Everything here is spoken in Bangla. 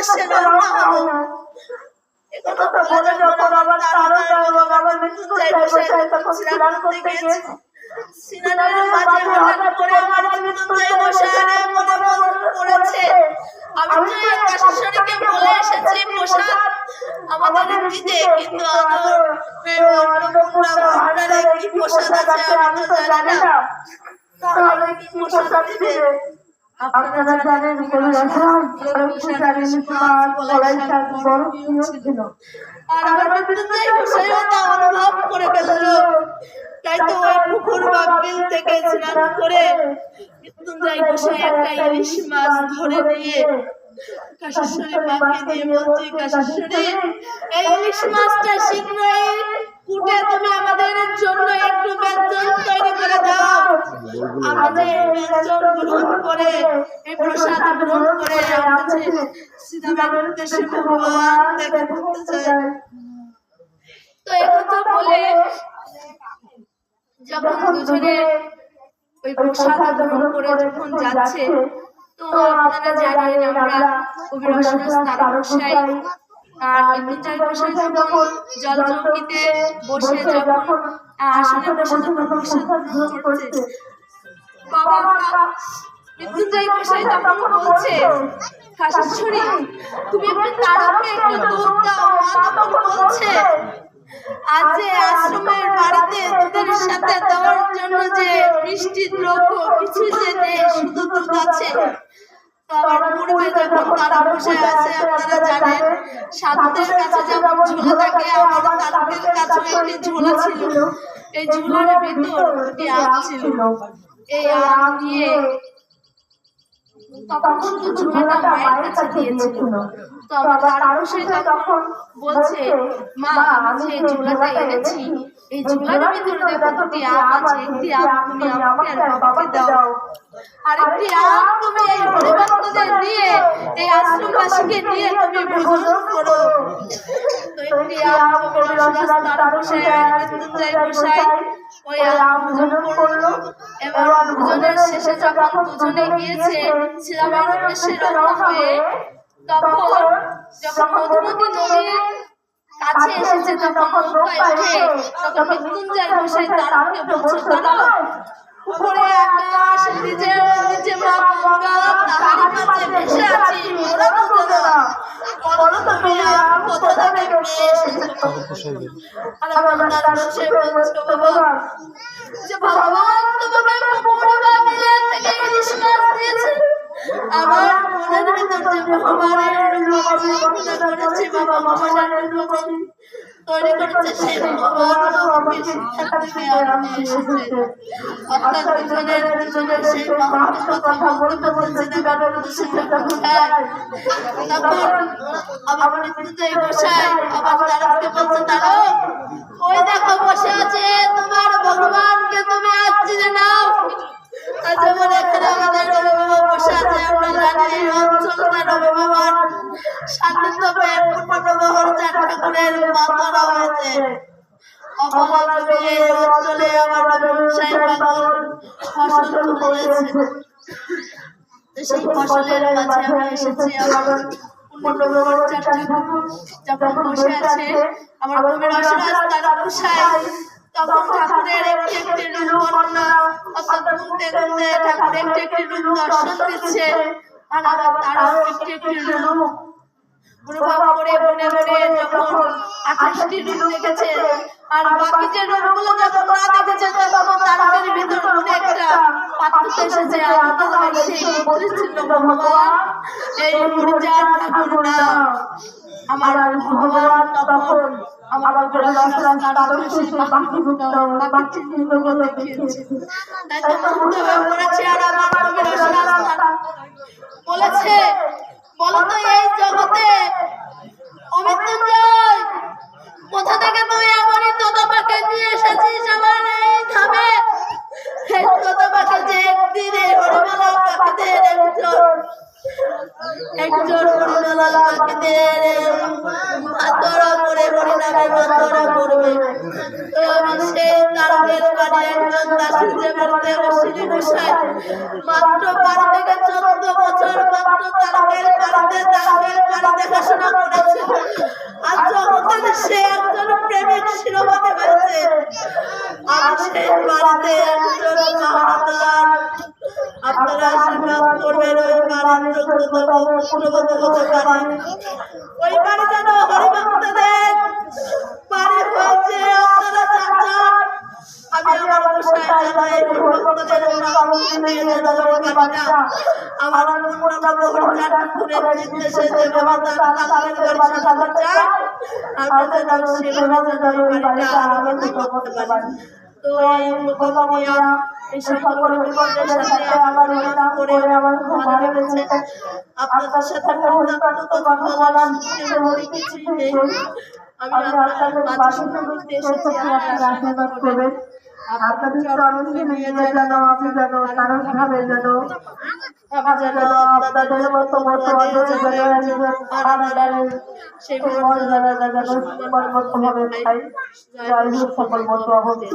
উদ্দেশ্যে রওনা হবো। একথা বলে যখন আবার আবার মৃত্যুঞ্জয় গোসাই তখন স্নান করতে গিয়েছে। স্নানের মাঝে হঠাৎ করে আমার মৃত্যুঞ্জয় গোসাইয়ের মনে পড়েছে, আমি তো এই কাশেশ্বরীকে বলে এসেছি প্রসাদ আমাদের দিতে, কিন্তু অন্নপূর্ণা ভান্ডারে কি প্রসাদ আছে আমি তো জানি না, তাহলে কি প্রসাদ দিবে? আপনারা জানেন আর আমার মৃত্যুঞ্জয় গোসাইও তা অনুভব করে ফেলল। তাই তো ওই পুকুর বা বিল থেকে স্নান করে মৃত্যুঞ্জয় গোসাই একটা ইলিশ মাছ ধরে নিয়ে কাশেশ্বরী মাকে দিয়ে বলছি, কাশেশ্বরী এই ইলিশ মাছটা শীঘ্রই কুটে তুমি আমাদের জন্য একটু ব্যঞ্জন তৈরি করে দাও। আমাদের ব্যঞ্জন গ্রহণ করে এই প্রসাদ গ্রহণ করে আমাদের সীতামার উদ্দেশ্যে ভগবান দেখা করতে চাই। তো একথা বলে যখন দুজনে ওই প্রসাদ গ্রহণ করে যখন যাচ্ছে, তো আপনারা জানেন আমরা কবি রসদাস তারকসাই আর মৃত্যুঞ্জয় গোসাই যখন জল চৌকিতে বসে যখন আসনে বসে যখন প্রসাদ গ্রহণ করছে, বাবা মৃত্যুঞ্জয় গোসাই তখন বলছে, কাশেশ্বরী তুমি একটু তারককে একটু দুধ দাও। মা তখন বলছে, আজ যে আশ্রমের বাড়িতে তোদের সাথে দেওয়ার জন্য যে মিষ্টি দ্রব্য কিছু যে নেই, শুধু দুধ আছে। তো আবার পূর্বে যখন তারক গোসাই আছে আপনারা জানেন সাধুদের কাছে যেমন ঝোলা থাকে, আমার তারকের কাছেও একটি ঝোলা ছিল। এই ঝোলার ভিতর একটি আম ছিল। এই আম নিয়ে তখন শুধু ঝোলাটা মায়ের কাছে দিয়েছিল। তো আবার তারক গোসাই তখন বলছে, মা আমি যে ঝোলাটা এনেছি এই ঝোলার ভিতরে দেখো দুটি আম আছে, একটি আম তুমি আমাকে আর বাবাকে দাও, আরেকটি আম তুমি এই হরিভক্তদের নিয়ে এই আশ্রমবাসীকে নিয়ে তুমি ভোজন করো। তো একটি আম কবি রসদাস তারকসাই আর মৃত্যুঞ্জয় গোসাই ওই আম ভোজন করলো। এবং ভোজনের শেষে যখন দুজনে গিয়েছে সীতামার উদ্দেশ্যে রওনা হয়ে, তখন যখন মধুমতি নদীর কাছে এসেছে তখন নৌকায় উঠে তখন মৃত্যুঞ্জয় গোসাই তারককে বলছে, তারক উপরে আকাশ নিচে নিচে মা গঙ্গা তাহারি মাঝে ভেসে আছি, ওরা বুঝো না, বলো তুমি আম কোথা থেকে পেয়ে এসেছো? আর আমার তারক গোসাই বলছে, ভগবান যে ভগবান তোমাকে পুকুর বা বিলের থেকে ইলিশ মাছ দিয়েছে, আমার মনের ভিতর যে ভগবানের রূপ কল্পনা করেছে বা ভগবানের রূপ তৈরি করেছে, সেই ভগবান আমাকে সেখান থেকে আনতে এসেছে। অর্থাৎ দুজনের সেই মাহাত্ম্য কথা বলতে বলতে সীতামার উদ্দেশ্যে যখন যায়, তখন আমার মৃত্যুঞ্জয় গোসাই আবার তারককে বলছে, তারক ওই দেখো বসে আছে তোমার ভগবানকে তুমি আজ চিনে নাও। যেমন এখানে আমাদের রবিবাবা বসে আছে, আমরা জানি এই অঞ্চলটা রবিবাবার সান্নিধ্য পেয়ে পূর্ণনগর চার ঠাকুরের মাতারা হয়েছে। অপমান এই অঞ্চলে আমার ব্যবসায়ী পাগল ফসল তুলেছে, সেই ফসলের মাঝে আমি এসেছি। আমার পূর্ণনগর চার ঠাকুর যখন বসে আছে, আমার কবি রসদাস তারকসাই তখন ঠাকুরের একটি একটি রূপ বর্ণনা অর্থাৎ গুনতে গুনতে ঠাকুর একটি একটি রূপ দর্শন দিচ্ছে। আর আবার তারও একটি একটি রূপ অনুভব করে মনে মনে যখন 28টি রূপ দেখেছে, আর বাকি যে রূপগুলো যখন না দেখেছে তখন তারকের ভিতর মনে একটা পাত্রতে এসেছে, সেই বলেছিল, ভগবান এই পূজার ঠাকুর না আমার ভগবান। তখন আমার কবি রসদাস তারকসাই বাকি চিহ্নগুলো দেখিয়েছে। তাই তো মুগ্ধ হয়ে পড়েছে। আর আমার কবি রসদাস বলেছে, বলো তো এই জগতে অমৃত্যুঞ্জয় কোথা থেকে তুই এমনই তোতাপাকে নিয়ে এসেছিস আমার এই ধামে? এই তোতাপাকে যে একদিন এই হরিমেলা পাখিদের একজন হরিমেলা পাখিদের মাতরা করে হরিনামে মাতরা করবে, তো আমি সেই তারকের বাড়ি একজন দাসী যে বাড়িতে অশ্বিনী গোসাই মাত্র 12 থেকে 14 বছর মাত্র তারকের বাড়িতে দেখাশোনা করেছে, আর যখন সে একজন প্রেমিক শিরোমণি হয়েছে, আমি সেই বাড়িতে একজন পাহারাদার। আপনারা আশীর্বাদ করবেন ওই বাড়ির যোগ্যতম পুত্রবধূ হতে পারে। ওই বাড়ি যেন হরিভক্তদের বাড়ি হয়েছে। আপনারা চান আমি আমার গোসাই জানাই হরিভক্তদের বাড়িটা আমার পূর্ণাপুরের নির্দেশে যেভাবে তার কাকাদের বাড়ি সাজাতে চান, আমরা যেন সেভাবে যেন বাড়িটা আরম্ভ করতে পারি। তো এই মুখমিয়া এই সকল হরিভক্তের সাথে আমার হরিনাম করে আমার ভালো লেগেছে। আপনাদের সাথে কথা বলার কিছুই নেই। আমি আপনাদের বাসিতে ঘুরতে এসেছি, আপনারা আশীর্বাদ করবেন। আপনাদের চরণকে নিয়ে যেন আমি যেন নানানভাবে যেন আপনাদের মতো সেই মর্যাদা যেন সকল মতো ভাবে খাই। সকল মতো অবশ্যই